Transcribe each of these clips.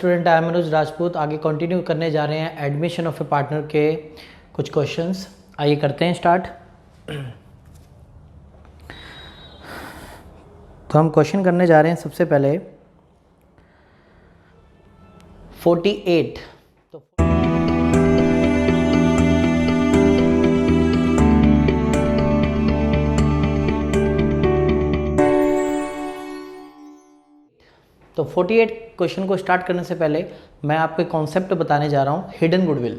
Student, I am Manoj Rajput. आगे continue करने जा रहे हैं एडमिशन ऑफ ए पार्टनर के कुछ क्वेश्चंस। आइए करते हैं स्टार्ट। तो हम क्वेश्चन करने जा रहे हैं सबसे पहले 48। तो 48 क्वेश्चन को स्टार्ट करने से पहले मैं आपको एक कॉन्सेप्ट बताने जा रहा हूँ, हिडन गुडविल।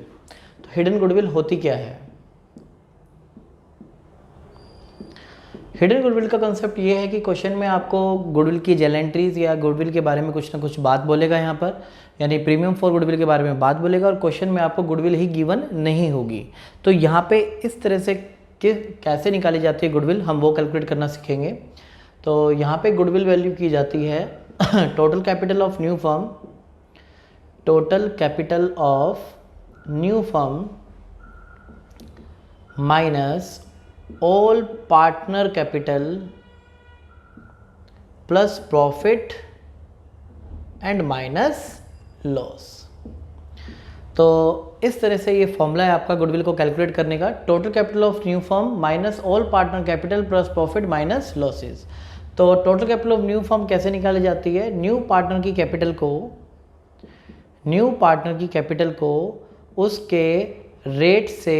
तो हिडन गुडविल होती क्या है? हिडन गुडविल का कॉन्सेप्ट ये है कि क्वेश्चन में आपको गुडविल की जेलेंट्रीज या गुडविल के बारे में कुछ ना कुछ बात बोलेगा यहाँ पर, यानी प्रीमियम फॉर गुडविल के बारे में बात बोलेगा, और क्वेश्चन में आपको गुडविल ही गिवन नहीं होगी। तो यहाँ पे इस तरह से कैसे निकाली जाती है गुडविल, हम वो कैलकुलेट करना सीखेंगे। तो यहाँ पे गुडविल वैल्यू की जाती है total capital of new firm, total capital of new firm minus all partner capital plus profit and minus loss. तो इस तरह से ये फॉर्मूला है आपका गुडविल को कैलकुलेट करने का, total capital of new firm minus all partner capital plus profit minus losses. तो total capital of new firm कैसे निकाली जाती है? न्यू पार्टनर की कैपिटल को उसके रेट से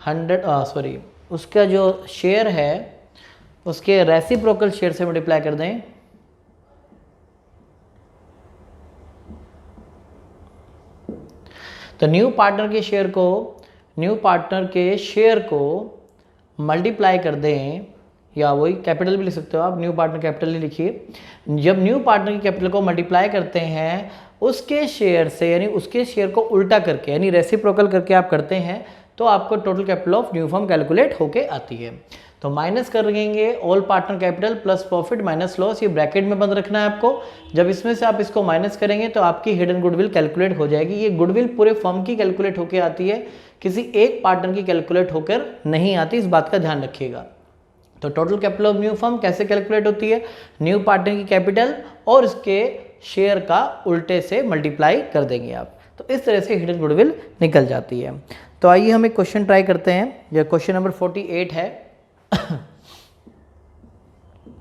100 उसका जो शेयर है उसके रेसिप्रोकल शेयर से मल्टीप्लाई कर दें। तो न्यू पार्टनर के शेयर को मल्टीप्लाई कर दें, या वही कैपिटल भी लिख सकते हो आप, न्यू पार्टनर कैपिटल ही लिखिए। जब न्यू पार्टनर की कैपिटल को मल्टीप्लाई करते हैं उसके शेयर से, यानी उसके शेयर को उल्टा करके, यानी रेसिप्रोकल करके आप करते हैं, तो आपको total capital of new firm calculate होके आती है। तो माइनस कर देंगे all partner capital plus profit minus loss, ये ब्रैकेट में बंद रखना है आपको। जब इसमें से आप इसको माइनस करेंगे तो आपकी हिडन गुडविल कैलकुलेट हो जाएगी। ये गुडविल पूरे फर्म की कैलकुलेट होके आती है, किसी एक पार्टनर की कैलकुलेट होकर नहीं आती, इस बात का ध्यान रखिएगा। तो total capital of new firm कैसे कैलकुलेट होती है? न्यू पार्टनर की कैपिटल और इसके शेयर का उल्टे से मल्टीप्लाई कर देंगे आप। तो इस तरह से हिडन गुडविल निकल जाती है। तो आइए हम एक क्वेश्चन ट्राई करते हैं। यह क्वेश्चन नंबर 48 है।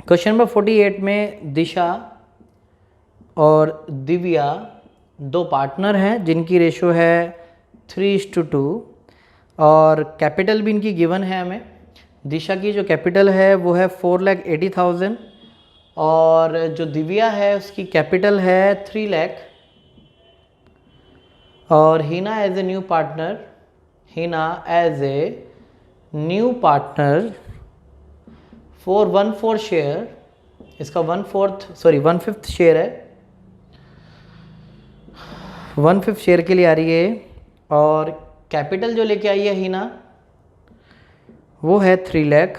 क्वेश्चन नंबर 48 में दिशा और दिव्या दो पार्टनर हैं जिनकी रेशो है 3:2, और कैपिटल भी इनकी गिवन है हमें। दिशा की जो कैपिटल है वो है 4,80,000, और जो दिव्या है उसकी कैपिटल है 3 लाख, और Heena as a new partner for 1/4 share, इसका 1/5 शेयर है, 1/5 शेयर के लिए आ रही है, और कैपिटल जो लेके आई है हीना वो है 3 लाख,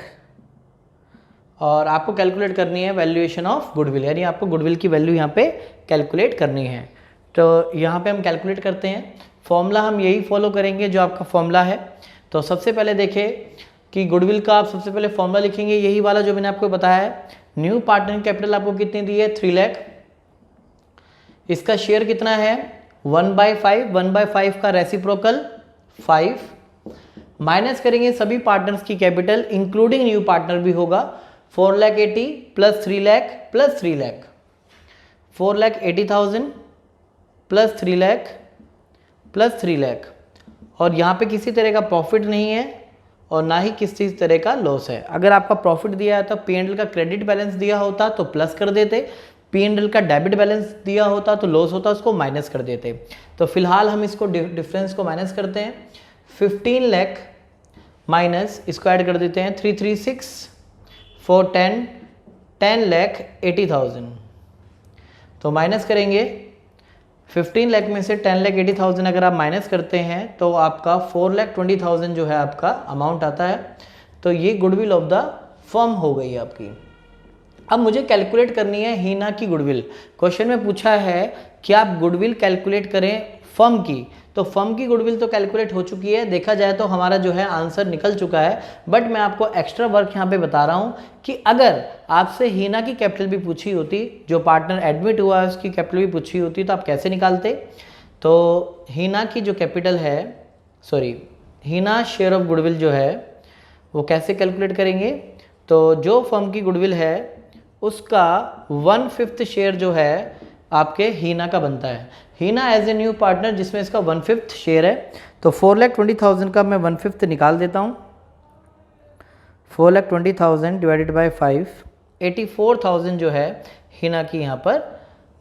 और आपको कैलकुलेट करनी है वैल्यूएशन ऑफ गुडविल, यानी आपको गुडविल की वैल्यू यहाँ पे कैलकुलेट करनी है। तो यहाँ पे हम कैलकुलेट करते हैं। फॉर्मूला हम यही फॉलो करेंगे जो आपका फॉर्मूला है। तो सबसे पहले देखें कि गुडविल का आप सबसे पहले फॉर्मूला लिखेंगे, यही वाला जो मैंने आपको बताया है। न्यू पार्टनर कैपिटल आपको कितनी दी है? 3 लाख। इसका शेयर कितना है? 1/5, 1/5 का रेसिप्रोकल 5, माइनस करेंगे सभी पार्टनर्स की कैपिटल इंक्लूडिंग न्यू पार्टनर भी होगा, 4,80,000 plus 3 lakh plus 3 lakh, 4,80,000 plus 3 lakh plus 3 lakh, और यहाँ पे किसी तरह का प्रॉफिट नहीं है और ना ही किसी तरह का लॉस है। अगर आपका प्रॉफिट दिया है तो P&L का क्रेडिट बैलेंस दिया होता तो प्लस कर देते, P&L का डेबिट बैलेंस दिया होता तो लॉस होता, उसको माइनस कर देते। तो फिलहाल हम इसको डिफरेंस को माइनस करते हैं। 15 लाख माइनस इसको ऐड कर देते हैं 336 4 10,80,000। तो माइनस करेंगे 15 लाख में से 10,80,000 अगर आप माइनस करते हैं तो आपका 4,20,000 जो है आपका अमाउंट आता है। तो ये गुडविल ऑफ द फर्म हो गई आपकी। अब मुझे कैलकुलेट करनी है हीना की गुडविल। क्वेश्चन में पूछा है कि आप गुडविल कैलकुलेट करें फर्म की, तो फर्म की गुडविल तो कैलकुलेट हो चुकी है, देखा जाए तो हमारा जो है आंसर निकल चुका है। बट मैं आपको एक्स्ट्रा वर्क यहाँ पे बता रहा हूँ कि अगर आपसे हीना की कैपिटल भी पूछी होती, जो पार्टनर एडमिट हुआ है उसकी कैपिटल भी पूछी होती, तो आप कैसे निकालते। तो हीना की जो कैपिटल है, हीना शेयर ऑफ गुडविल जो है वो कैसे कैलकुलेट करेंगे। तो जो फर्म की गुडविल है उसका 1/5 शेयर जो है आपके हीना का बनता है। हीना एज ए न्यू पार्टनर जिसमें इसका 1/5 शेयर है, तो 4,20,000 का मैं 1/5 निकाल देता हूँ। 4,20,000 डिवाइडेड बाई 5, 84,000 जो है हीना की यहाँ पर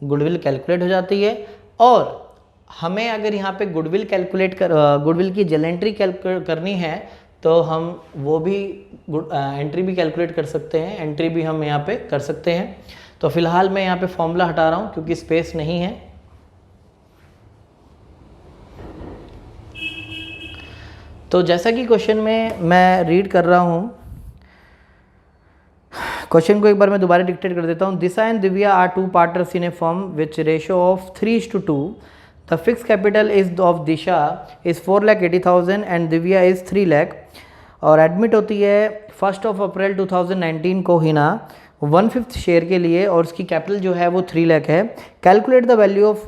गुडविल कैलकुलेट हो जाती है। और हमें अगर यहाँ पे गुडविल गुडविल की जर्नल एंट्री कैलकुलेट करनी है तो हम वो भी एंट्री भी कैलकुलेट कर सकते हैं, एंट्री भी हम यहाँ पे कर सकते हैं। तो फिलहाल मैं यहाँ पे फॉर्मूला हटा रहा हूँ क्योंकि स्पेस नहीं है। तो जैसा कि क्वेश्चन में मैं रीड कर रहा हूँ, क्वेश्चन को एक बार मैं दोबारा डिक्टेट कर देता हूँ। Disha and Divya are 2 partners in a firm which ratio of 3:2। The fix capital is of Disha is 4,80,000 and Divya is 3 lakh. और एडमिट होती है 1 अप्रैल 2019 को हीना 1/5 शेयर के लिए और उसकी कैपिटल जो है वो 3 लाख है। Calculate the value of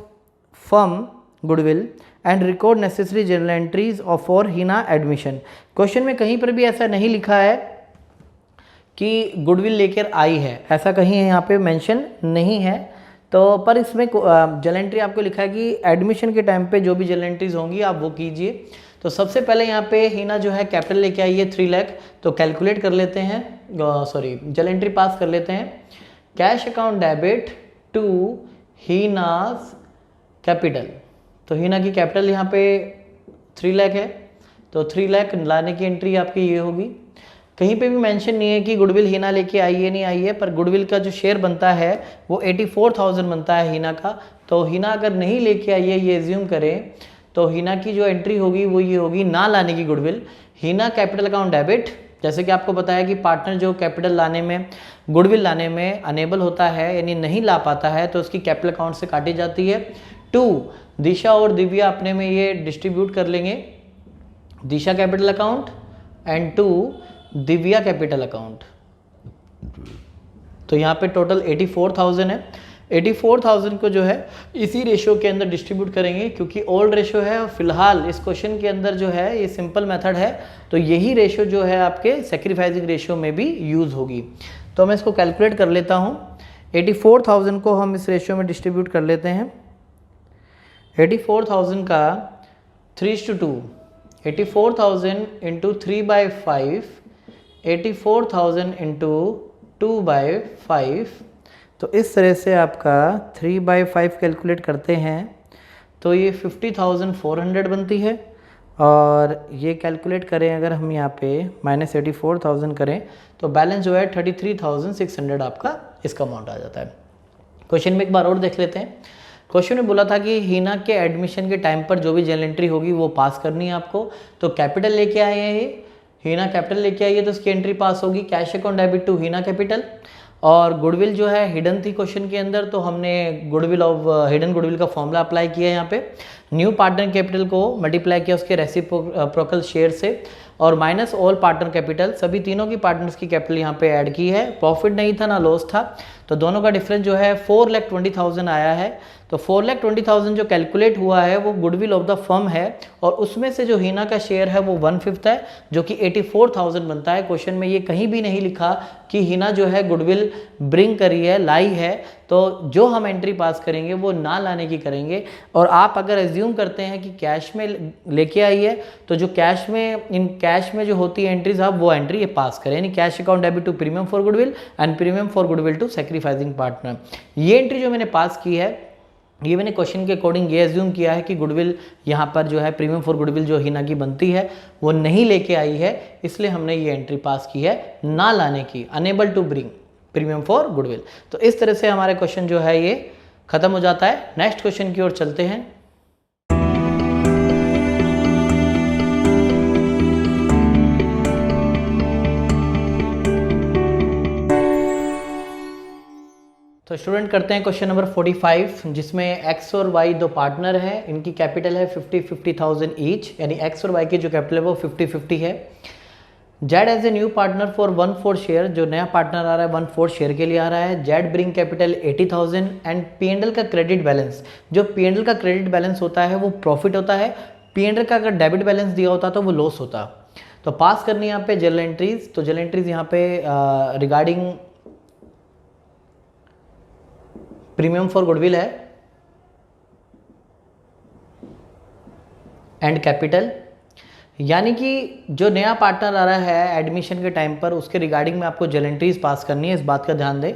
firm goodwill and record necessary journal entries of for Heena admission. Question में कहीं पर भी ऐसा नहीं लिखा है कि गुडविल लेकर आई है, ऐसा कहीं यहाँ पे मेंशन नहीं है। तो पर इसमें जर्नल एंट्री आपको लिखा है कि एडमिशन के टाइम पे जो भी जर्नल एंट्रीज होंगी आप वो कीजिए। तो सबसे पहले यहाँ पे हीना जो है कैपिटल लेके आई है 3 लाख, तो कैलकुलेट कर लेते हैं, जर्नल एंट्री पास कर लेते हैं। Cash account debit to Heena's capital, तो हीना की कैपिटल यहाँ पे 3 लाख है, तो 3 लाख लाने की एंट्री आपकी ये होगी। कहीं पे भी मेंशन नहीं है कि गुडविल हीना लेके आई है नहीं आई है, पर गुडविल का जो शेयर बनता है वो 84,000 बनता है हीना का। तो हीना अगर नहीं लेके आई है, ये एज्यूम करें, तो हीना की जो एंट्री होगी वो ये होगी ना लाने की गुडविल। हीना कैपिटल अकाउंट डेबिट, जैसे कि आपको बताया कि पार्टनर जो कैपिटल लाने में, गुडविल लाने में अनेबल होता है यानी नहीं ला पाता है, तो उसकी कैपिटल अकाउंट से काटी जाती है। 2, दिशा और दिव्या अपने में ये डिस्ट्रीब्यूट कर लेंगे, Disha capital account and 2 Divya capital account. तो यहाँ पे टोटल 84,000 है। 84,000 को जो है इसी रेशियो के अंदर डिस्ट्रीब्यूट करेंगे क्योंकि ओल्ड रेशियो है और फिलहाल इस क्वेश्चन के अंदर जो है ये सिंपल मेथड है, तो यही रेशियो जो है आपके सैक्रिफाइसिंग रेशियो में भी यूज़ होगी। तो मैं इसको कैलकुलेट कर लेता हूँ। 84,000 को हम इस रेशियो में डिस्ट्रीब्यूट कर लेते हैं। 84,000 का 3:2, 84,000 इंटू 3/5, 84,000 इंटू 2/5। तो इस तरह से आपका 3/5 कैलकुलेट करते हैं तो ये 50,400 बनती है। और ये कैलकुलेट करें अगर हम यहाँ पे -84,000 करें तो बैलेंस जो है 33,600 आपका इसका अमाउंट आ जाता है। क्वेश्चन में एक बार और देख लेते हैं। क्वेश्चन में बोला था कि हीना के एडमिशन के टाइम पर जो भी जर्नल एंट्री होगी वो पास करनी है आपको। तो कैपिटल लेके आए हैं, ये हीना कैपिटल लेके आई है तो उसकी एंट्री पास होगी। Cash account debit to Heena capital. और गुडविल जो है हिडन थी क्वेश्चन के अंदर, तो हमने गुडविल ऑफ हिडन गुडविल का फॉर्मूला अप्लाई किया है यहाँ पे। न्यू पार्टनर कैपिटल को मल्टीप्लाई किया उसके रेसिप्रोकल शेयर से और माइनस ऑल पार्टनर कैपिटल, सभी तीनों की पार्टनर्स की कैपिटल यहाँ पे ऐड की है। प्रॉफिट नहीं था ना लॉस था, तो दोनों का डिफरेंस जो है 4,20,000 आया है। तो 4,20,000 जो कैलकुलेट हुआ है वो गुडविल ऑफ द फर्म है और उसमें से जो हीना का शेयर है वो 1/5 है जो कि 84,000 बनता है। क्वेश्चन में ये कहीं भी नहीं लिखा कि हीना जो है गुडविल ब्रिंग करी है, लाई है, तो जो हम एंट्री पास करेंगे वो ना लाने की करेंगे। और आप अगर एज्यूम करते हैं कि कैश में लेके आई है तो जो कैश में, इन कैश में जो होती है एंट्रीज, आप वो एंट्री ये पास करें, यानी cash account debit to premium for goodwill and premium for goodwill to sacrificing partner. ये एंट्री जो मैंने पास की है ये मैंने क्वेश्चन के अकॉर्डिंग ये एज्यूम किया है कि गुडविल यहाँ पर जो है प्रीमियम फॉर गुडविल जो हीना की बनती है वो नहीं लेके आई है, इसलिए हमने ये एंट्री पास की है ना लाने की, enable to bring premium for goodwill. तो इस तरह से हमारे क्वेश्चन जो है ये खत्म हो जाता है। नेक्स्ट क्वेश्चन की ओर चलते हैं। तो स्टूडेंट करते हैं क्वेश्चन नंबर 45, जिसमें एक्स और वाई दो पार्टनर हैं, इनकी कैपिटल है 50,000 ईच, यानी एक्स और वाई की जो कैपिटल है वो 50-50 है। Z as a new partner for 1/4 share, जो नया पार्टनर आ रहा है 1/4 शेयर के लिए आ रहा है। Z bring capital 80,000 and P&L का क्रेडिट बैलेंस, जो P&L का क्रेडिट बैलेंस होता है वो प्रॉफिट होता है, P&L का अगर डेबिट बैलेंस दिया होता तो वो लॉस होता। तो पास करनी है यहाँ पे जनरल एंट्रीज। तो जनरल एंट्रीज यहाँ पे रिगार्डिंग प्रीमियम फॉर गुडविल है एंड कैपिटल, यानी कि जो नया पार्टनर आ रहा है एडमिशन के टाइम पर उसके रिगार्डिंग में आपको जनरल एंट्रीज पास करनी है, इस बात का ध्यान दें।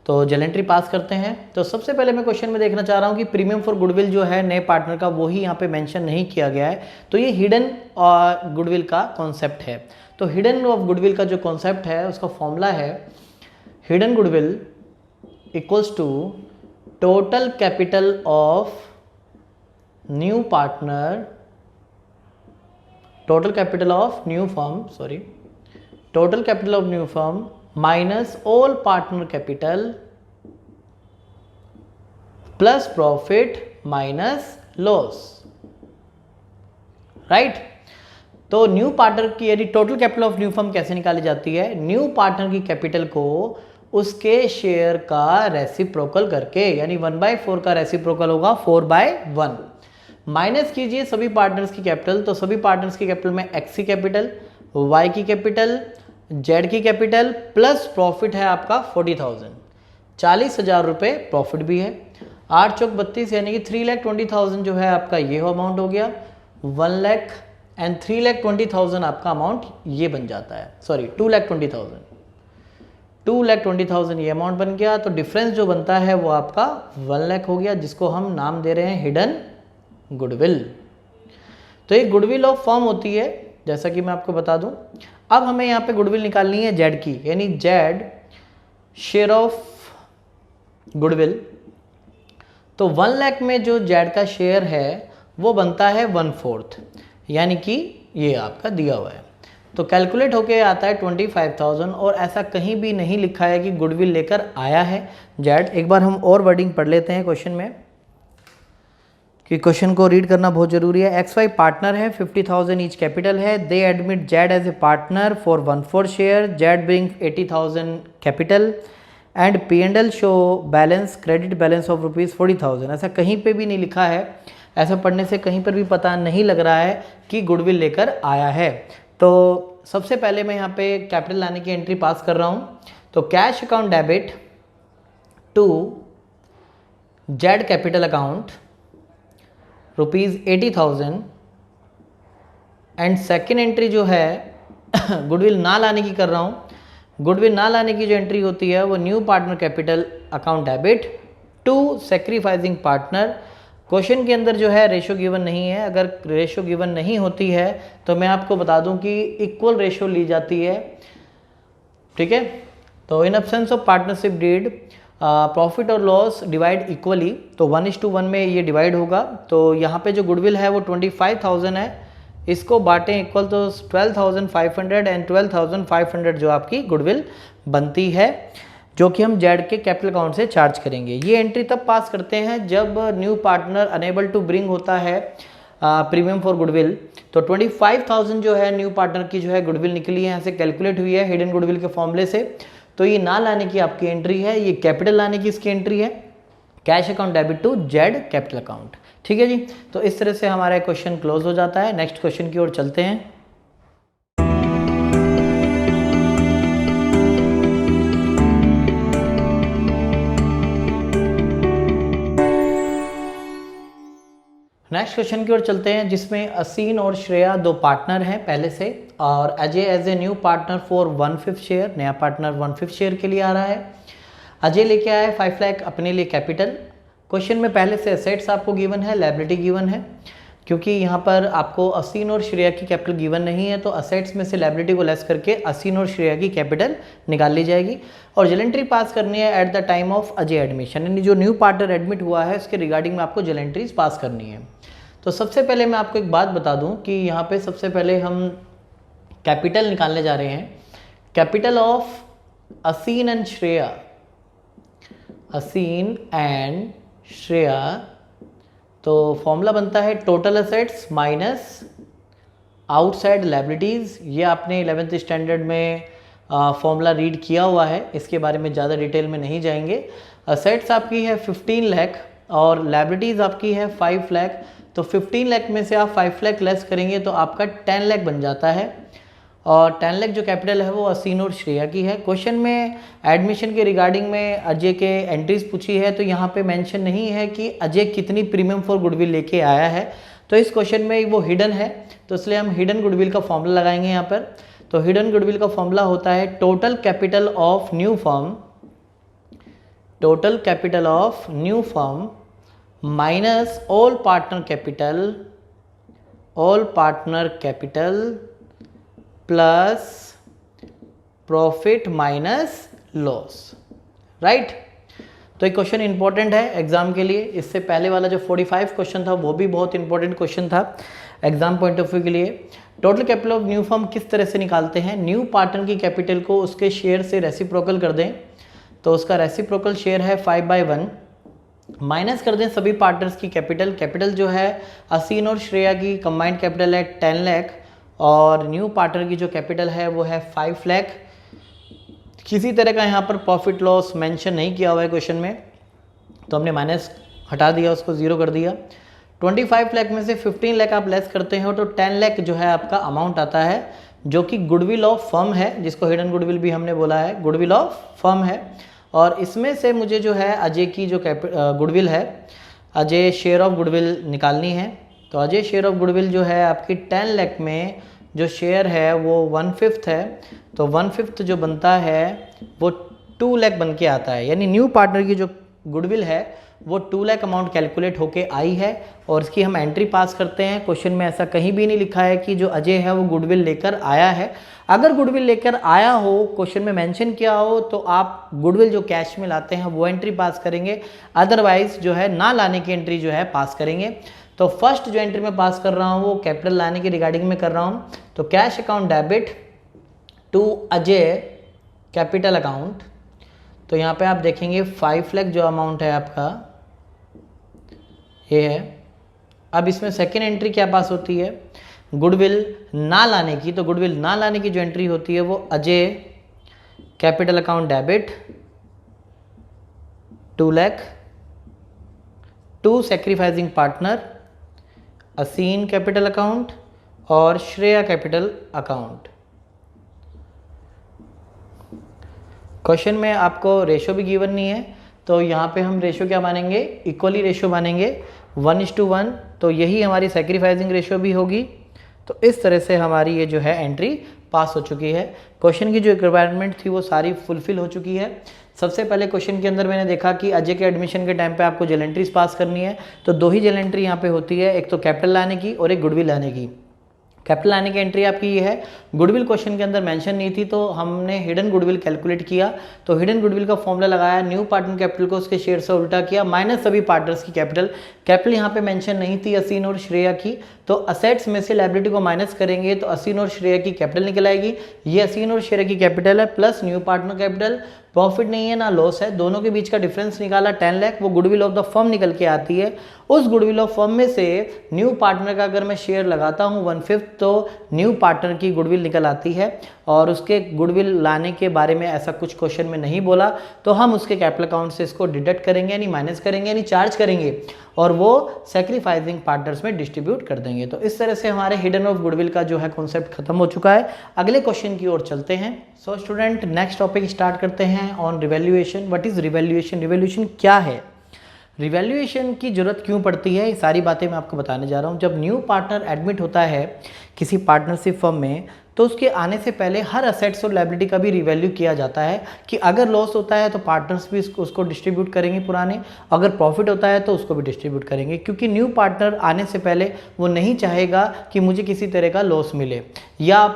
तो जनरल एंट्री पास करते हैं। तो सबसे पहले मैं क्वेश्चन में देखना चाह रहा हूँ कि प्रीमियम फॉर गुडविल जो है नए पार्टनर का, वो ही यहाँ पे मेंशन नहीं किया गया है। तो ये हिडन गुडविल का कॉन्सेप्ट है। तो हिडन ऑफ गुडविल का जो कॉन्सेप्ट है उसका फॉर्मूला है hidden goodwill equals to total capital of new partner, total capital of new firm minus all partner capital plus profit minus loss, right. तो new partner की यानी total capital of new firm कैसे निकाली जाती है? New partner की capital को उसके शेयर का रेसिप्रोकल करके, यानी 1/4 का रेसिप्रोकल होगा 4/1। माइनस कीजिए सभी पार्टनर्स की कैपिटल। तो सभी पार्टनर्स की कैपिटल में एक्स की कैपिटल, वाई की कैपिटल, जेड की कैपिटल प्लस प्रॉफिट है आपका 40,000, 40,000 रुपये प्रॉफिट भी है। 8 चौक 32 यानी कि 3,20,000 जो है आपका ये अमाउंट हो गया। 1 लाख एंड 3,20,000 आपका अमाउंट ये बन जाता है, सॉरी 2,20,000, 2,20,000 ये अमाउंट बन गया। तो डिफरेंस जो बनता है वो आपका 1 लाख हो गया, जिसको हम नाम दे रहे हैं हिडन गुडविल। तो एक गुडविल ऑफ फर्म होती है, जैसा कि मैं आपको बता दूं। अब हमें यहाँ पे गुडविल निकालनी है जेड की, यानी जेड शेयर ऑफ गुडविल। तो 1 लाख में जो जेड का शेयर है वो बनता है 1/4, यानी कि ये आपका दिया हुआ है। तो कैलकुलेट होके आता है 25,000, और ऐसा कहीं भी नहीं लिखा है कि गुडविल लेकर आया है जेड। एक बार हम और वर्डिंग पढ़ लेते हैं क्वेश्चन में, कि क्वेश्चन को रीड करना बहुत जरूरी है। एक्स वाई पार्टनर है, 50,000 ईच कैपिटल है। They admit Z as a partner for 1/4 share. Z bring 80,000 capital and P&L show balance credit balance of ₹40,000। ऐसा कहीं पे भी नहीं लिखा है, ऐसा पढ़ने से कहीं पर भी पता नहीं लग रहा है कि गुडविल लेकर आया है। तो सबसे पहले मैं यहाँ पे कैपिटल लाने की एंट्री पास कर रहा हूँ। तो cash account debit to Z capital account ₹80,000 and second entry जो है गुडविल ना लाने की कर रहा हूँ। गुडविल ना लाने की जो एंट्री होती है वो new partner capital account debit to sacrificing partner. Question के अंदर जो है रेशो गिवन नहीं है, अगर रेशो गिवन नहीं होती है तो मैं आपको बता दूं कि इक्वल रेशो ली जाती है, ठीक है। तो in absence of partnership deed profit और लॉस डिवाइड इक्वली, तो 1:1 में ये डिवाइड होगा। तो यहाँ पे जो गुडविल है वो 25,000 है, इसको बांटें इक्वल, तो 12,500 एंड 12,500 जो आपकी गुडविल बनती है, जो कि हम जेड के कैपिटल अकाउंट से चार्ज करेंगे। ये एंट्री तब पास करते हैं जब new partner enable to bring होता है प्रीमियम फॉर गुडविल। तो 25,000 जो है न्यू पार्टनर की जो है गुडविल निकली है, यहाँ से कैलकुलेट हुई है हिडन गुडविल के फॉर्मूले से। तो ये ना लाने की आपकी एंट्री है, ये कैपिटल लाने की इसकी एंट्री है, cash account debit to Z capital account, ठीक है जी। तो इस तरह से हमारा क्वेश्चन क्लोज हो जाता है। नेक्स्ट क्वेश्चन की ओर चलते हैं। नेक्स्ट क्वेश्चन की ओर चलते हैं, जिसमें असीन और श्रेया दो पार्टनर हैं पहले से, और Ajay as a new partner for 1/5 share, नया पार्टनर 1/5 शेयर के लिए आ रहा है। अजय लेके आया 5 लाख अपने लिए कैपिटल। क्वेश्चन में पहले से एसेट्स आपको गिवन है, लायबिलिटी गिवन है, क्योंकि यहाँ पर आपको असीन और श्रेया की कैपिटल गिवन नहीं है, तो असेट्स में से लायबिलिटी को लेस करके असीन और श्रेया की कैपिटल निकाल ली जाएगी। और जनरल एंट्री पास करनी है eight the time of Ajay admission, यानी जो न्यू पार्टनर एडमिट हुआ है उसके रिगार्डिंग में आपको जनरल एंट्रीज पास करनी है। तो सबसे पहले मैं आपको एक बात बता दूं कि यहाँ पे सबसे पहले हम कैपिटल निकालने जा रहे हैं, capital of Asin and Shreya. Asin and Shreya. तो फॉर्मूला बनता है total assets minus outside liabilities. ये आपने 11th स्टैंडर्ड में फॉर्मूला रीड किया हुआ है, इसके बारे में ज़्यादा डिटेल में नहीं जाएंगे। असेट्स आपकी है 15 लाख और लायबिलिटीज़ आपकी है 5 लाख। तो 15 लाख में से आप 5 लाख लेस करेंगे तो आपका 10 लाख बन जाता है। और 10 लाख जो कैपिटल है वो असीन और श्रेया की है। क्वेश्चन में एडमिशन के रिगार्डिंग में अजय के एंट्रीज पूछी है, तो यहाँ पे मेंशन नहीं है कि अजय कितनी प्रीमियम फॉर गुडविल लेके आया है, तो इस क्वेश्चन में वो हिडन है, तो इसलिए हम हिडन गुडविल का फॉर्मूला लगाएंगे यहाँ पर। तो हिडन गुडविल का फॉर्मूला होता है total capital of new firm, total capital of new firm minus all partner capital, all partner capital plus profit minus loss, right. तो ये क्वेश्चन इंपॉर्टेंट है एग्जाम के लिए। इससे पहले वाला जो 45 क्वेश्चन था वो भी बहुत इंपॉर्टेंट क्वेश्चन था एग्जाम पॉइंट ऑफ व्यू के लिए। Total capital of new firm किस तरह से निकालते हैं, न्यू पार्टनर की कैपिटल को उसके शेयर से रेसिप्रोकल कर दें, तो उसका रेसिप्रोकल शेयर है 5/1, माइनस कर दें सभी पार्टनर्स की कैपिटल। कैपिटल जो है असीन और श्रेया की कंबाइंड कैपिटल है 10 लाख और न्यू पार्टनर की जो कैपिटल है वो है 5 लाख। किसी तरह का यहाँ पर प्रॉफिट लॉस मेंशन नहीं किया हुआ है क्वेश्चन में, तो हमने माइनस हटा दिया, उसको ज़ीरो कर दिया। 25 लाख में से 15 लाख आप लेस करते हो तो 10 लाख जो है आपका अमाउंट आता है, जो कि गुडविल ऑफ फर्म है, जिसको हिडन गुडविल भी हमने बोला है, गुडविल ऑफ फर्म है। और इसमें से मुझे जो है अजय की जो गुडविल है, अजय शेयर ऑफ गुडविल निकालनी है। तो अजय शेयर ऑफ गुडविल जो है आपकी 10 लाख में जो शेयर है वो 1/5 है, तो 1/5 जो बनता है वो 2 लाख बन के आता है। यानी न्यू पार्टनर की जो गुडविल है वो 2 लाख अमाउंट कैलकुलेट होके आई है और इसकी हम एंट्री पास करते हैं। क्वेश्चन में ऐसा कहीं भी नहीं लिखा है कि जो अजय है वो गुडविल लेकर आया है। अगर गुडविल लेकर आया हो, क्वेश्चन में मेंशन किया हो, तो आप गुडविल जो कैश में लाते हैं वो एंट्री पास करेंगे, अदरवाइज जो है ना लाने की एंट्री जो है पास करेंगे। तो फर्स्ट जो एंट्री में पास कर रहा हूँ वो कैपिटल लाने के रिगार्डिंग में कर रहा हूँ। तो cash account debit to Ajay capital account, तो यहाँ पे आप देखेंगे 5 लाख जो अमाउंट है आपका ये है। अब इसमें सेकेंड एंट्री क्या पास होती है, गुडविल ना लाने की। तो गुडविल ना लाने की जो एंट्री होती है वो Ajay capital account debit 2 lakh to sacrificing partner Asin capital account और श्रेया कैपिटल अकाउंट। क्वेश्चन में आपको रेशो भी गिवन नहीं है, तो यहाँ पे हम रेशो क्या मानेंगे, इक्वली रेशो मानेंगे 1:1। तो यही हमारी सैक्रिफाइसिंग रेशो भी होगी। तो इस तरह से हमारी ये जो है एंट्री पास हो चुकी है। क्वेश्चन की जो रिक्वायरमेंट थी वो सारी फुलफिल हो चुकी है। सबसे पहले क्वेश्चन के अंदर मैंने देखा कि अजय के एडमिशन के टाइम पे आपको जेल एंट्रीज पास करनी है, तो 2 ही जेल एंट्री यहाँ पे होती है, एक तो कैपिटल लाने की और एक गुडविल लाने की। कैपिटल लाने की एंट्री आपकी ये है, गुडविल क्वेश्चन के अंदर मेंशन नहीं थी तो हमने हिडन गुडविल कैलकुलेट किया। तो हिडन गुडविल का फॉर्मूला लगाया, न्यू पार्टनर कैपिटल को उसके शेयर से उल्टा किया, माइनस सभी पार्टनर्स की कैपिटल। कैपिटल यहाँ पे मेंशन नहीं थी असीन और श्रेया की, तो असेट्स में से लायबिलिटी को माइनस करेंगे तो असीन और श्रेया की कैपिटल निकल आएगी। ये असीन और श्रेया की कैपिटल है plus new partner capital, profit नहीं है ना लॉस है, दोनों के बीच का डिफरेंस निकाला 10 लाख, वो गुडविल ऑफ द फर्म निकल के आती है। उस गुडविल ऑफ फर्म में से न्यू पार्टनर का अगर मैं शेयर लगाता हूँ 1/5, तो न्यू पार्टनर की गुडविल निकल आती है। और उसके गुडविल लाने के बारे में ऐसा कुछ क्वेश्चन में नहीं बोला, तो हम उसके कैपिटल अकाउंट से इसको डिडक्ट करेंगे, यानी माइनस करेंगे, यानी चार्ज करेंगे और वो सैक्रिफाइसिंग पार्टनर्स में डिस्ट्रीब्यूट कर देंगे। तो इस तरह से हमारे हिडन ऑफ गुडविल का जो है कॉन्सेप्ट खत्म हो चुका है। अगले क्वेश्चन की ओर चलते हैं। So student, next topic start करते हैं on revaluation. What is revaluation, revaluation क्या है, रिवैल्यूएशन की जरूरत क्यों पड़ती है, ये सारी बातें मैं आपको बताने जा रहा हूँ। जब न्यू पार्टनर एडमिट होता है किसी पार्टनरशिप फर्म में, तो उसके आने से पहले हर असेट्स और लायबिलिटी का भी रिवैल्यू किया जाता है कि अगर लॉस होता है तो पार्टनर्स भी उसको डिस्ट्रीब्यूट करेंगे पुराने, अगर प्रॉफिट होता है तो उसको भी डिस्ट्रीब्यूट करेंगे, क्योंकि न्यू पार्टनर आने से पहले वो नहीं चाहेगा कि मुझे किसी तरह का लॉस मिले, या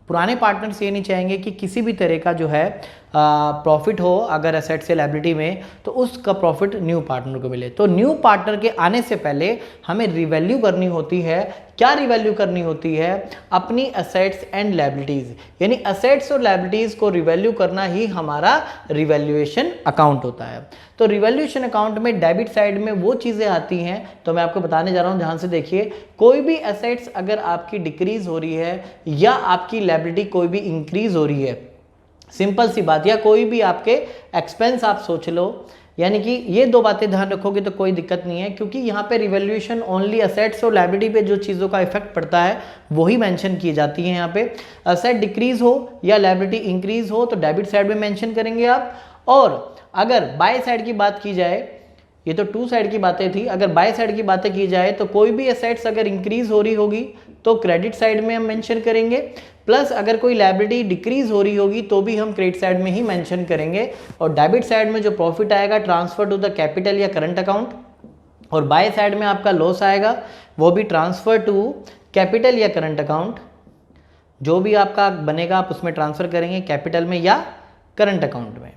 पुराने पार्टनर्स ये नहीं चाहेंगे कि किसी भी तरह का जो है प्रॉफिट हो अगर एसेट से लायबिलिटी में, तो उसका प्रॉफिट न्यू पार्टनर को मिले। तो न्यू पार्टनर के आने से पहले हमें रिवैल्यू करनी होती है। क्या रिवैल्यू करनी होती है? अपनी एसेट्स एंड लायबिलिटीज, यानी एसेट्स और लायबिलिटीज को रिवैल्यू करना ही हमारा रिवैल्यूएशन अकाउंट होता है। तो रिवैल्यूएशन अकाउंट में डेबिट साइड में वो चीज़ें आती हैं, तो मैं आपको बताने जा रहा हूँ, ध्यान से देखिए। कोई भी एसेट्स अगर आपकी डिक्रीज हो रही है या आपकी लायबिलिटी कोई भी इंक्रीज हो रही है, सिंपल सी बात, या कोई भी आपके एक्सपेंस आप सोच लो, यानी कि ये दो बातें ध्यान रखोगे तो कोई दिक्कत नहीं है, क्योंकि यहाँ पे रिवैल्यूएशन ओनली असेट्स और लायबिलिटी पे जो चीज़ों का इफेक्ट पड़ता है वही मेंशन की जाती है। यहाँ पे असेट डिक्रीज हो या लायबिलिटी इंक्रीज हो तो डेबिट साइड में मेंशन करेंगे आप। और अगर बाय साइड की बात की जाए, ये तो टू साइड की बातें थी, अगर बाय साइड की बातें की जाए तो कोई भी एसेट्स अगर इंक्रीज हो रही होगी तो क्रेडिट साइड में हम मेंशन करेंगे, प्लस अगर कोई लायबिलिटी डिक्रीज हो रही होगी तो भी हम क्रेडिट साइड में ही मेंशन करेंगे। और डेबिट साइड में जो प्रॉफिट आएगा ट्रांसफर टू द कैपिटल या करंट अकाउंट, और बाय साइड में आपका लॉस आएगा वो भी ट्रांसफर टू कैपिटल या करंट अकाउंट। जो भी आपका बनेगा आप उसमें ट्रांसफर करेंगे कैपिटल में या करंट अकाउंट में।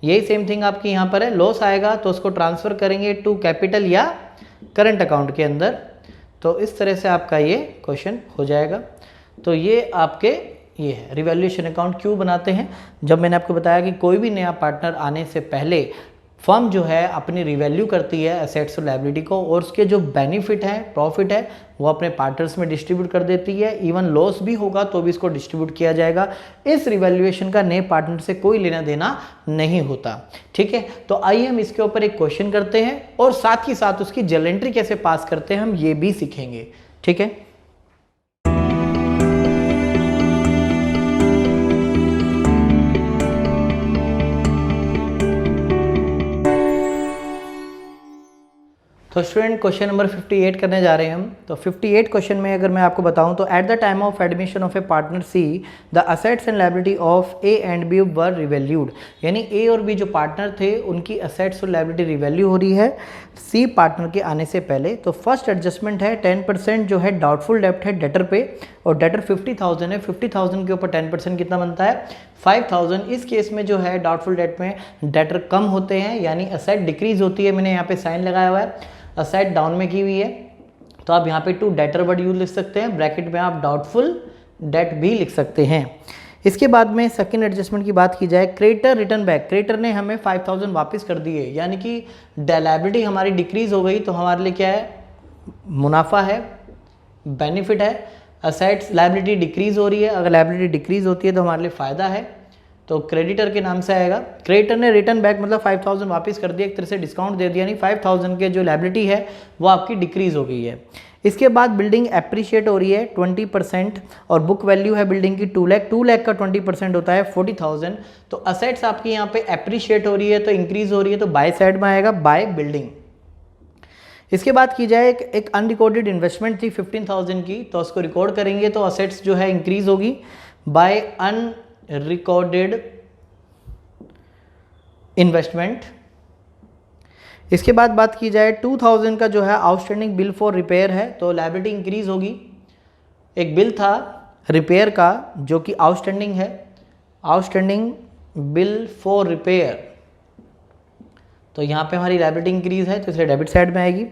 यही सेम थिंग आपकी यहाँ पर है, लॉस आएगा तो उसको ट्रांसफर करेंगे टू कैपिटल या करंट अकाउंट के अंदर। तो इस तरह से आपका ये क्वेश्चन हो जाएगा। तो ये आपके ये है रिवैल्यूएशन अकाउंट क्यों बनाते हैं। जब मैंने आपको बताया कि कोई भी नया पार्टनर आने से पहले फर्म जो है अपनी रिवैल्यू करती है एसेट्स और लायबिलिटी को, और उसके जो बेनिफिट है, प्रॉफिट है, वो अपने पार्टनर्स में डिस्ट्रीब्यूट कर देती है। इवन लॉस भी होगा तो भी इसको डिस्ट्रीब्यूट किया जाएगा। इस रिवैल्यूएशन का नए पार्टनर से कोई लेना देना नहीं होता। ठीक है, तो आइए हम इसके ऊपर एक क्वेश्चन करते हैं और साथ ही साथ उसकी जर्नल एंट्री कैसे पास करते हैं हम ये भी सीखेंगे। ठीक है, तो स्टूडेंट क्वेश्चन नंबर 58 करने जा रहे हैं हम। तो 58 क्वेश्चन में अगर मैं आपको बताऊं तो at the time of admission of a partner C the assets and liability of A and B were revalued, यानी ए और बी जो पार्टनर थे उनकी असेट्स और लायबिलिटी रिवैल्यू हो रही है सी पार्टनर के आने से पहले। तो फर्स्ट एडजस्टमेंट है 10% जो है डाउटफुल डेब्ट है डेटर पे, और डेटर 50,000 है। 50,000 के ऊपर 10% कितना बनता है 5,000। इस केस में जो है डाउटफुल डेट में डेटर कम होते हैं, यानी असेट डिक्रीज होती है। मैंने यहाँ पे साइन लगाया हुआ है, असेट डाउन में की हुई है, तो आप यहाँ पे टू डेटर वर्ड यूज लिख सकते हैं, ब्रैकेट में आप डाउटफुल डेट भी लिख सकते हैं। इसके बाद में सेकंड एडजस्टमेंट की बात की जाए, क्रेडिटर रिटर्न बैक, क्रेडिटर ने हमें 5,000 वापस कर दिए, यानी कि लायबिलिटी हमारी डिक्रीज हो गई तो हमारे लिए क्या है, मुनाफा है, बेनिफिट है। असेट्स लायबिलिटी डिक्रीज हो रही है, अगर लायबिलिटी डिक्रीज होती है तो हमारे लिए फ़ायदा है, तो क्रेडिटर के नाम से आएगा। क्रेडिटर ने रिटर्न बैक मतलब 5,000 वापस कर दिया, एक तरह से डिस्काउंट दे दिया, यानी 5,000 के जो लायबिलिटी है वो आपकी डिक्रीज हो गई है। इसके बाद बिल्डिंग एप्रिशिएट हो रही है 20%, और बुक वैल्यू है बिल्डिंग की 2 लाख। 2 लाख का 20% होता है 40,000। तो असेट्स आपकी यहाँ पे एप्रिशिएट हो रही है तो इंक्रीज हो रही है, तो बाय साइड में आएगा बाय बिल्डिंग। इसके बाद की जाए एक अनरिकॉर्डेड इन्वेस्टमेंट थी 15,000 की, तो उसको रिकॉर्ड करेंगे तो असेट्स जो है इंक्रीज होगी बाय अनरिकॉर्डेड इन्वेस्टमेंट। इसके बाद बात की जाए 2,000 का जो है आउटस्टैंडिंग बिल फॉर रिपेयर है, तो लायबिलिटी इंक्रीज होगी। एक बिल था रिपेयर का जो कि आउटस्टैंडिंग है, आउटस्टैंडिंग बिल फॉर रिपेयर, तो यहाँ पे हमारी लायबिलिटी इंक्रीज है तो इसलिए डेबिट साइड में आएगी।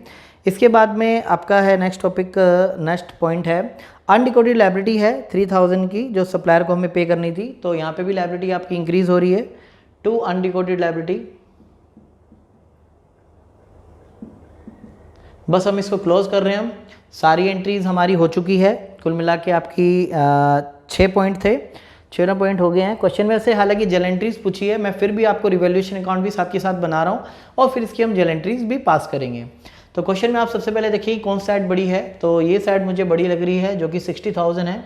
इसके बाद में आपका है नेक्स्ट टॉपिक, नेक्स्ट पॉइंट है अनरिकॉर्डेड लायबिलिटी है 3,000 की जो सप्लायर को हमें पे करनी थी, तो यहाँ पे भी लायबिलिटी आपकी इंक्रीज हो रही है टू अनरिकॉर्डेड लायबिलिटी। बस हम इसको क्लोज कर रहे हैं। हम सारी एंट्रीज हमारी हो चुकी है, कुल मिला के आपकी 6 पॉइंट थे, 6 पॉइंट हो गए हैं। क्वेश्चन में से हालांकि जर्नल एंट्रीज पूछी है, मैं फिर भी आपको रिवैल्यूएशन अकाउंट भी साथ के साथ बना रहा हूँ और फिर इसकी हम जर्नल एंट्रीज भी पास करेंगे। तो क्वेश्चन में आप सबसे पहले देखिए कौन सी साइड बड़ी है, तो ये साइड मुझे बड़ी लग रही है जो कि 60,000 है।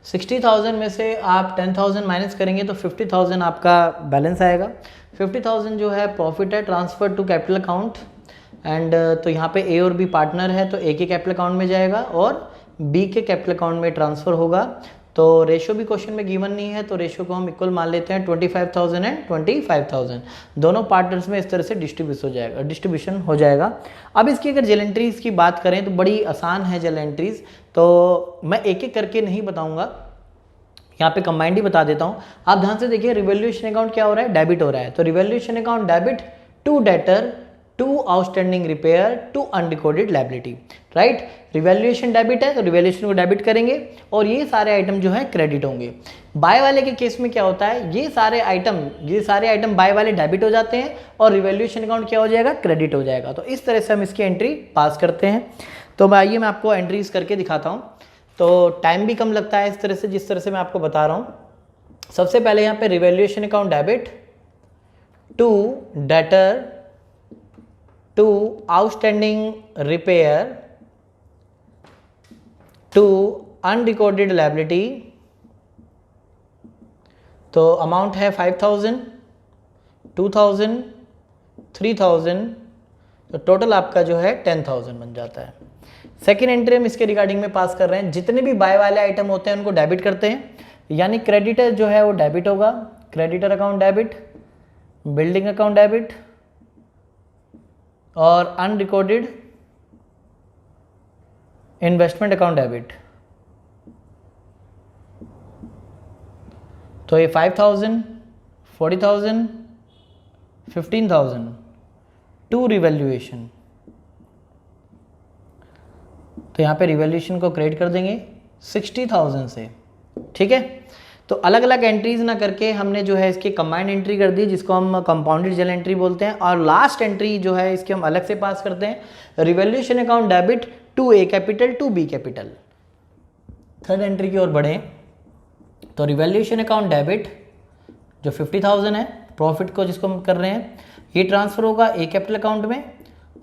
60,000 में से आप 10,000 माइनस करेंगे तो 50,000 आपका बैलेंस आएगा। 50,000 जो है प्रॉफिट है transfer to capital account, and तो यहाँ पे ए और बी पार्टनर है तो ए के कैपिटल अकाउंट में जाएगा और बी के कैपिटल अकाउंट में ट्रांसफ़र होगा। तो रेशो भी क्वेश्चन में गिवन नहीं है, तो रेशो को हम इक्वल मान लेते हैं 25,000 एंड 25,000 दोनों पार्टनर्स में इस तरह से डिस्ट्रीब्यूशन हो जाएगा। अब इसकी अगर जर्नल एंट्रीज की बात करें तो बड़ी आसान है जर्नल एंट्रीज, तो मैं एक एक करके नहीं बताऊंगा, यहाँ पे कंबाइंड ही बता देता हूँ, आप ध्यान से देखिए रिवैल्यूएशन अकाउंट क्या हो रहा है, डेबिट हो रहा है, तो revaluation account debit to debtor to outstanding repair to unrecorded liability, right. Revaluation debit है तो रिवैल्यूएशन को डेबिट करेंगे और ये सारे आइटम जो है क्रेडिट होंगे। बाय वाले के केस में क्या होता है, ये सारे आइटम बाय वाले डेबिट हो जाते हैं और रिवैल्यूएशन अकाउंट क्या हो जाएगा, क्रेडिट हो जाएगा। तो इस तरह से हम इसकी एंट्री पास करते हैं। तो आइए मैं आपको एंट्रीज करके दिखाता हूँ, तो टाइम भी कम लगता है इस तरह से, जिस तरह से मैं आपको बता रहा हूँ। सबसे पहले यहाँ पे revaluation account debit to debtor to outstanding repair to unrecorded liability, तो अमाउंट है 5000, 2000, 3000, तो टोटल आपका जो है 10,000 बन जाता है। सेकेंड एंट्री हम इसके रिगार्डिंग में पास कर रहे हैं, जितने भी बाय वाले आइटम होते हैं उनको डेबिट करते हैं, यानी क्रेडिटर जो है वो डेबिट होगा, creditor account debit, building account debit और अनरिकॉर्डेड इन्वेस्टमेंट अकाउंट डेबिट। तो ये 5000, 40,000, 15,000 टू रिवैल्यूएशन, तो यहाँ पे रिवैल्यूएशन को क्रेडिट कर देंगे 60,000 से, ठीक है। तो अलग अलग एंट्रीज ना करके हमने जो है इसकी कंबाइंड एंट्री कर दी, जिसको हम कंपाउंडेड जर्नल एंट्री बोलते हैं, और लास्ट एंट्री जो है इसके हम अलग से पास करते हैं, revaluation account debit to A capital to B capital. Third entry की ओर बढ़े तो रिवैल्यूएशन अकाउंट डेबिट जो 50,000 है प्रॉफिट को जिसको हम कर रहे हैं, ये ट्रांसफर होगा ए कैपिटल अकाउंट में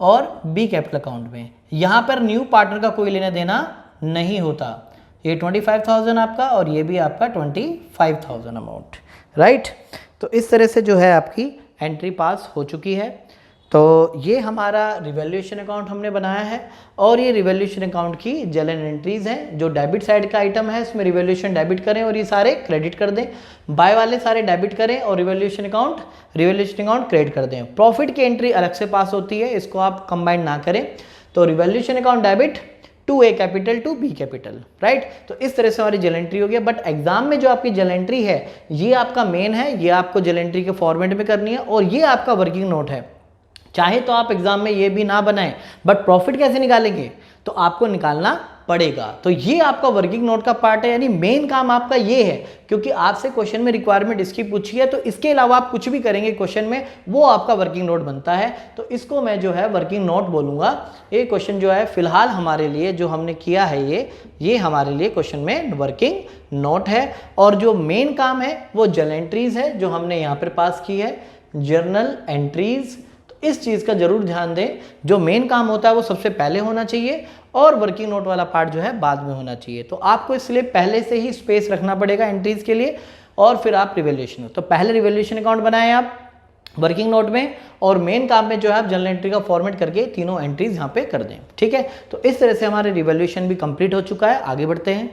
और बी कैपिटल अकाउंट में। यहाँ पर न्यू पार्टनर का कोई लेना देना नहीं होता, ये 25,000 आपका और ये भी आपका 25,000 अमाउंट, राइट। तो इस तरह से जो है आपकी एंट्री पास हो चुकी है। तो ये हमारा रिवैल्यूएशन अकाउंट हमने बनाया है और ये रिवैल्यूएशन अकाउंट की जर्नल एंट्रीज हैं। जो डेबिट साइड का आइटम है इसमें रिवैल्यूएशन डेबिट करें और ये सारे क्रेडिट कर दें, बाय वाले सारे डेबिट करें और रिवैल्यूएशन अकाउंट क्रेडिट कर दें। प्रॉफिट की एंट्री अलग से पास होती है, इसको आप कंबाइन ना करें। तो revaluation account debit to A capital to B capital, right. तो इस तरह से हमारी जर्नल एंट्री हो गया। बट एग्जाम में जो आपकी जर्नल एंट्री है ये आपका मेन है, ये आपको जर्नल एंट्री के फॉर्मेट में करनी है और ये आपका वर्किंग नोट है। चाहे तो आप एग्जाम में ये भी ना बनाएं, बट प्रॉफिट कैसे निकालेंगे तो आपको निकालना पड़ेगा। तो ये आपका वर्किंग नोट का पार्ट है, यानी मेन काम आपका ये है, क्योंकि आपसे क्वेश्चन में रिक्वायरमेंट इसकी पूछी है, तो इसके अलावा आप कुछ भी करेंगे क्वेश्चन में वो आपका वर्किंग नोट बनता है। तो इसको मैं जो है वर्किंग नोट बोलूंगा। ये क्वेश्चन जो है फिलहाल हमारे लिए जो हमने किया है ये हमारे लिए क्वेश्चन में वर्किंग नोट है। और जो मेन काम है वो जर्नल एंट्रीज है जो हमने यहाँ पर पास की है, जर्नल एंट्रीज। इस चीज़ का जरूर ध्यान दें, जो मेन काम होता है वो सबसे पहले होना चाहिए और वर्किंग नोट वाला पार्ट जो है बाद में होना चाहिए। तो आपको इसलिए पहले से ही स्पेस रखना पड़ेगा एंट्रीज के लिए और फिर आप रिवैल्यूएशन। तो पहले रिवैल्यूएशन अकाउंट बनाएं आप वर्किंग नोट में और मेन काम में जो है आप जर्नल एंट्री का फॉर्मेट करके तीनों एंट्रीज यहाँ पे कर दें, ठीक है। तो इस तरह से हमारे रिवैल्यूएशन भी कंप्लीट हो चुका है। आगे बढ़ते हैं।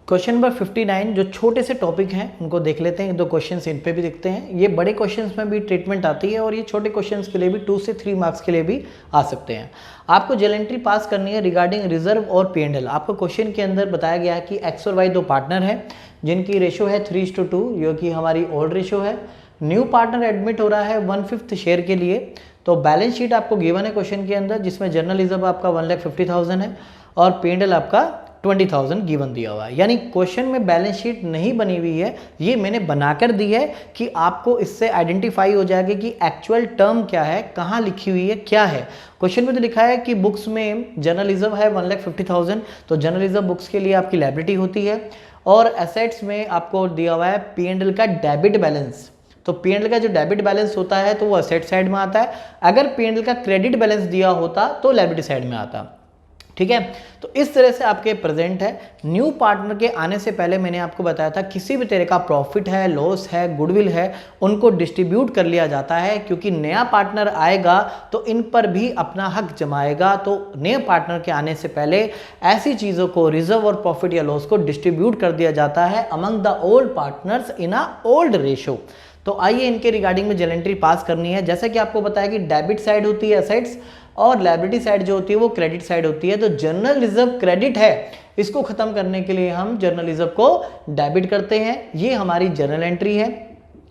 क्वेश्चन नंबर 59 जो छोटे से टॉपिक हैं उनको देख लेते हैं, दो क्वेश्चंस इन पे भी देखते हैं। ये बड़े क्वेश्चंस में भी ट्रीटमेंट आती है और ये छोटे क्वेश्चंस के लिए भी 2 से 3 मार्क्स के लिए भी आ सकते हैं। आपको जर्नल एंट्री पास करनी है रिगार्डिंग रिजर्व और P&L। आपको क्वेश्चन के अंदर बताया गया है कि एक्स और वाई दो पार्टनर हैं जिनकी रेशो है 3:2, जो कि हमारी ओल्ड रेशो है। न्यू पार्टनर एडमिट हो रहा है 1/5 शेयर के लिए। तो बैलेंस शीट आपको गिवन है क्वेश्चन के अंदर, जिसमें जर्नल रिजर्व आपका 1,50,000 है और P&L आपका 20,000 गिवन दिया हुआ है। यानी क्वेश्चन में बैलेंस शीट नहीं बनी हुई है, ये मैंने बनाकर दी है कि आपको इससे आइडेंटिफाई हो जाएगा कि एक्चुअल टर्म क्या है, कहाँ लिखी हुई है, क्या है। क्वेश्चन में तो लिखा है कि बुक्स में जर्नल रिजर्व है 1,50,000, तो जर्नल रिजर्व बुक्स के लिए आपकी लायबिलिटी होती है। और एसेट्स में आपको दिया हुआ है P&L का डेबिट बैलेंस। तो P&L का जो डेबिट बैलेंस होता है तो वो असेट साइड में आता है, अगर P&L का क्रेडिट बैलेंस दिया होता तो लायबिलिटी साइड में आता, ठीक है। तो इस तरह से आपके प्रेजेंट है। न्यू पार्टनर के आने से पहले मैंने आपको बताया था किसी भी तरह का प्रॉफिट है, लॉस है, गुडविल है, उनको डिस्ट्रीब्यूट कर लिया जाता है, क्योंकि नया पार्टनर आएगा तो इन पर भी अपना हक जमाएगा। तो नए पार्टनर के आने से पहले ऐसी चीज़ों को, रिजर्व और प्रॉफिट या लॉस को डिस्ट्रीब्यूट कर दिया जाता है among the old partners in a old ratio. तो आइए इनके रिगार्डिंग में जर्नल एंट्री पास करनी है। जैसा कि आपको बताया कि डेबिट साइड होती है एसेट्स और लायबिलिटी साइड जो होती है वो क्रेडिट साइड होती है। तो जर्नल रिजर्व क्रेडिट है, इसको खत्म करने के लिए हम जर्नल रिजर्व को डेबिट करते हैं। ये हमारी जर्नल एंट्री है।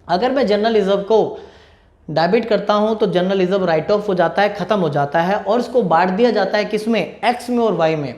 अगर मैं जर्नल रिजर्व को डेबिट करता हूं तो जर्नल रिजर्व राइट ऑफ हो जाता है, खत्म हो जाता है और इसको बांट दिया जाता है किसमें, एक्स में और वाई में।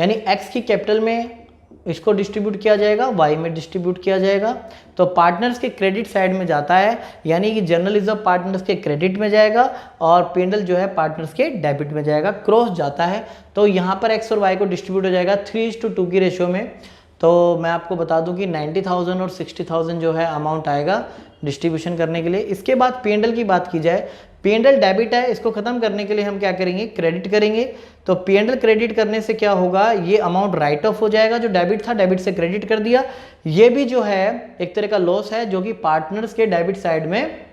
यानी एक्स की कैपिटल में इसको डिस्ट्रीब्यूट किया जाएगा, वाई में डिस्ट्रीब्यूट किया जाएगा। तो पार्टनर्स के क्रेडिट साइड में जाता है, यानी कि जर्नल रिजर्व पार्टनर्स के क्रेडिट में जाएगा और P&L जो है पार्टनर्स के डेबिट में जाएगा, क्रॉस जाता है। तो यहाँ पर एक्स और वाई को डिस्ट्रीब्यूट हो जाएगा 3:2 की रेशियो में। तो मैं आपको बता दूं कि 90,000 और 60,000 जो है अमाउंट आएगा डिस्ट्रीब्यूशन करने के लिए। इसके बाद P&L की बात की जाए, P&L डेबिट है, इसको खत्म करने के लिए हम क्या करेंगे, क्रेडिट करेंगे। तो P&L क्रेडिट करने से क्या होगा, ये अमाउंट राइट ऑफ हो जाएगा, जो डेबिट था डेबिट से क्रेडिट कर दिया। ये भी जो है एक तरह का लॉस है जो कि पार्टनर्स के डेबिट साइड में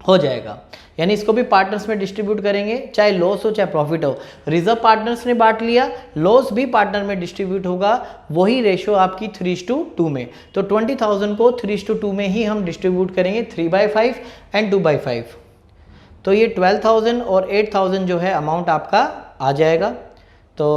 हो जाएगा, यानी इसको भी पार्टनर्स में डिस्ट्रीब्यूट करेंगे, चाहे लॉस हो चाहे प्रॉफिट हो। रिजर्व पार्टनर्स ने बांट लिया, लॉस भी पार्टनर में डिस्ट्रीब्यूट होगा, वही रेशो आपकी 3:2 में। तो 20,000 को 3:2 में ही हम डिस्ट्रीब्यूट करेंगे, 3/5 एंड 2/5। तो ये 12,000 और 8,000 जो है अमाउंट आपका आ जाएगा। तो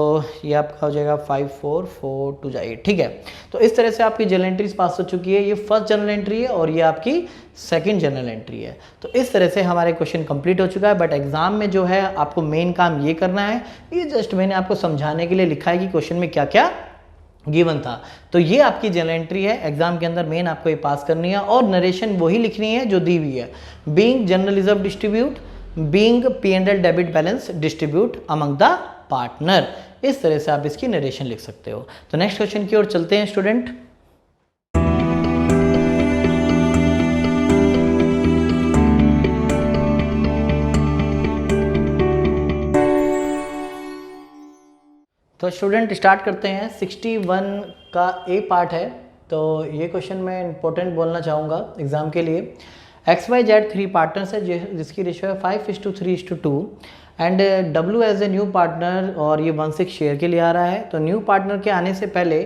ये आपका हो जाएगा 5,4,4,2 ठीक है। तो इस तरह से आपकी जर्नल एंट्रीज पास हो चुकी है। ये फर्स्ट जर्नल एंट्री है और ये आपकी सेकंड जर्नल एंट्री है। तो इस तरह से हमारे क्वेश्चन कंप्लीट हो चुका है। बट एग्जाम में जो है आपको मेन काम ये करना है, ये जस्ट मैंने आपको समझाने के लिए लिखा है कि क्वेश्चन में क्या क्या गिवन था। तो ये आपकी जर्नल एंट्री है, एग्जाम के अंदर मेन आपको ये पास करनी है और नरेशन वही लिखनी है जो दी हुई है। Being journal reserve distribute, being P&L debit balance distribute among the partner, इस तरह से आप इसकी नरेशन लिख सकते हो। तो नेक्स्ट क्वेश्चन की ओर चलते हैं स्टूडेंट। तो स्टूडेंट स्टार्ट करते हैं। 61 का ए पार्ट है। तो ये क्वेश्चन मैं इंपॉर्टेंट बोलना चाहूँगा एग्जाम के लिए। XYZ 3 पार्टनर्स है जिसकी रेशियो है 5:3:2 and W as a new partner और ये 1/6 शेयर के लिए आ रहा है। तो न्यू पार्टनर के आने से पहले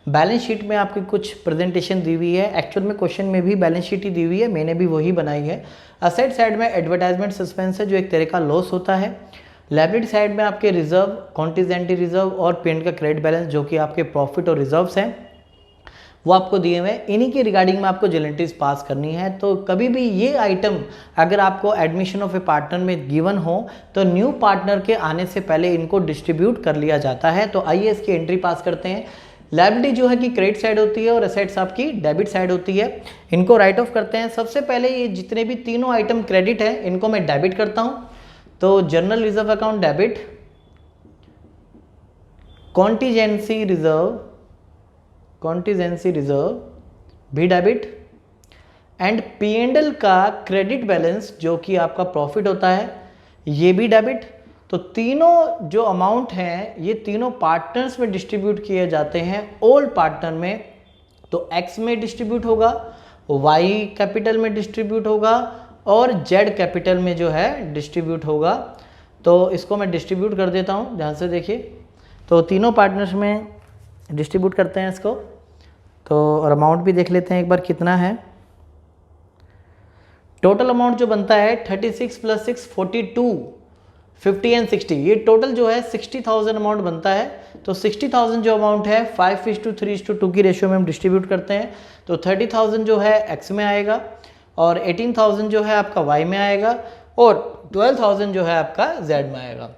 बैलेंस शीट में आपकी कुछ प्रेजेंटेशन दी हुई है। एक्चुअल में क्वेश्चन में भी बैलेंस शीट ही दी हुई है, मैंने भी वही बनाई है। असेट साइड में एडवर्टाइजमेंट सस्पेंस है जो एक तरह का लॉस होता है। लायबिलिटी साइड में आपके रिजर्व, कॉन्टिजेंटी रिजर्व और P&L का क्रेडिट बैलेंस जो कि आपके प्रॉफिट और रिजर्व्स हैं वो आपको दिए हुए हैं। इन्हीं के रिगार्डिंग में आपको जर्नल एंट्रीज पास करनी है। तो कभी भी ये आइटम अगर आपको एडमिशन ऑफ ए पार्टनर में गिवन हो तो न्यू पार्टनर के आने से पहले इनको डिस्ट्रीब्यूट कर लिया जाता है। तो आइए इसकी एंट्री पास करते हैं। लायबिलिटी जो है कि क्रेडिट साइड होती है और एसेट्स आपकी डेबिट साइड होती है। इनको राइट ऑफ करते हैं। सबसे पहले ये जितने भी तीनों आइटम क्रेडिट है इनको मैं डेबिट करता हूँ। तो journal reserve account debit, contingency reserve भी डेबिट एंड P&L का क्रेडिट बैलेंस जो कि आपका प्रॉफिट होता है ये भी डेबिट। तो तीनों जो अमाउंट हैं ये तीनों पार्टनर्स में डिस्ट्रीब्यूट किए जाते हैं ओल्ड पार्टनर में। तो X में डिस्ट्रीब्यूट होगा, Y कैपिटल में डिस्ट्रीब्यूट होगा और Z कैपिटल में जो है डिस्ट्रीब्यूट होगा। तो इसको मैं डिस्ट्रीब्यूट कर देता हूँ, ध्यान से देखिए। तो तीनों पार्टनर्स में डिस्ट्रीब्यूट करते हैं इसको। तो और अमाउंट भी देख लेते हैं एक बार कितना है। टोटल अमाउंट जो बनता है 36 + 6 42, 50 एंड 60, ये टोटल जो है 60,000 अमाउंट बनता है। तो 60,000 जो अमाउंट है 5:3:2 की रेशियो में हम डिस्ट्रीब्यूट करते हैं। तो 30,000 जो है X में आएगा और 18,000 जो है आपका Y में आएगा और 12,000 जो है आपका Z में आएगा।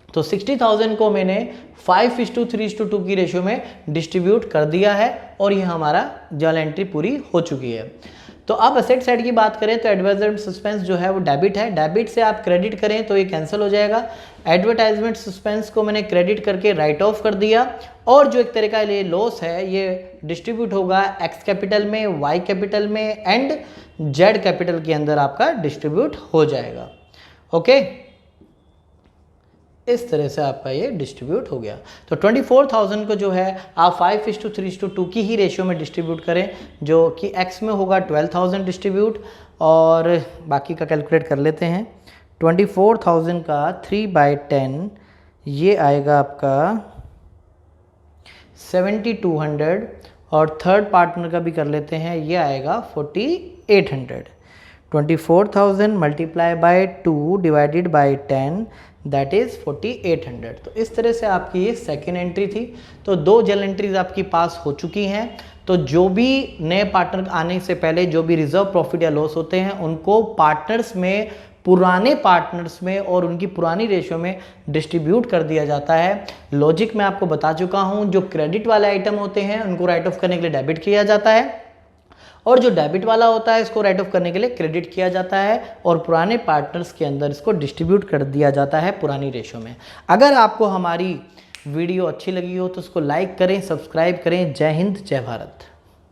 तो 60,000 को मैंने 5:3:2 की रेशियो में डिस्ट्रीब्यूट कर दिया है और ये हमारा जर्नल एंट्री पूरी हो चुकी है। तो अब असेट साइड की बात करें तो एडवर्टाइजमेंट सस्पेंस जो है वो डेबिट है। डेबिट से आप क्रेडिट करें तो ये कैंसिल हो जाएगा। एडवर्टाइजमेंट सस्पेंस को मैंने क्रेडिट करके राइट ऑफ कर दिया और जो एक तरह का ये लॉस है ये डिस्ट्रीब्यूट होगा X कैपिटल में, Y कैपिटल में एंड Z कैपिटल के अंदर आपका डिस्ट्रीब्यूट हो जाएगा। ओके, इस तरह से आपका ये डिस्ट्रीब्यूट हो गया। तो 24,000 को जो है आप 5:3:2 की ही रेशियो में डिस्ट्रीब्यूट करें, जो कि X में होगा 12,000 डिस्ट्रीब्यूट और बाकी का कैलकुलेट कर लेते हैं। 24,000 का 3/10 ये आएगा आपका 7,200 और थर्ड पार्टनर का भी कर लेते हैं, ये आएगा 4,800। 24,000 multiply by 2 divided by 10 that is 4800। तो इस तरह से आपकी ये सेकेंड एंट्री थी। तो 2 जर्नल एंट्रीज आपकी पास हो चुकी हैं। तो जो भी नए पार्टनर आने से पहले जो भी रिजर्व प्रॉफिट या लॉस होते हैं उनको पार्टनर्स में, पुराने पार्टनर्स में और उनकी पुरानी रेशियो में डिस्ट्रीब्यूट कर दिया जाता है। लॉजिक मैं आपको बता चुका हूं। जो क्रेडिट वाले आइटम होते हैं उनको राइट ऑफ करने के लिए डेबिट किया जाता है, और जो डेबिट वाला होता है इसको राइट ऑफ करने के लिए क्रेडिट किया जाता है, और पुराने पार्टनर्स के अंदर इसको डिस्ट्रीब्यूट कर दिया जाता है पुरानी रेशियो में। अगर आपको हमारी वीडियो अच्छी लगी हो तो उसको लाइक करें, सब्सक्राइब करें। जय हिंद, जय भारत।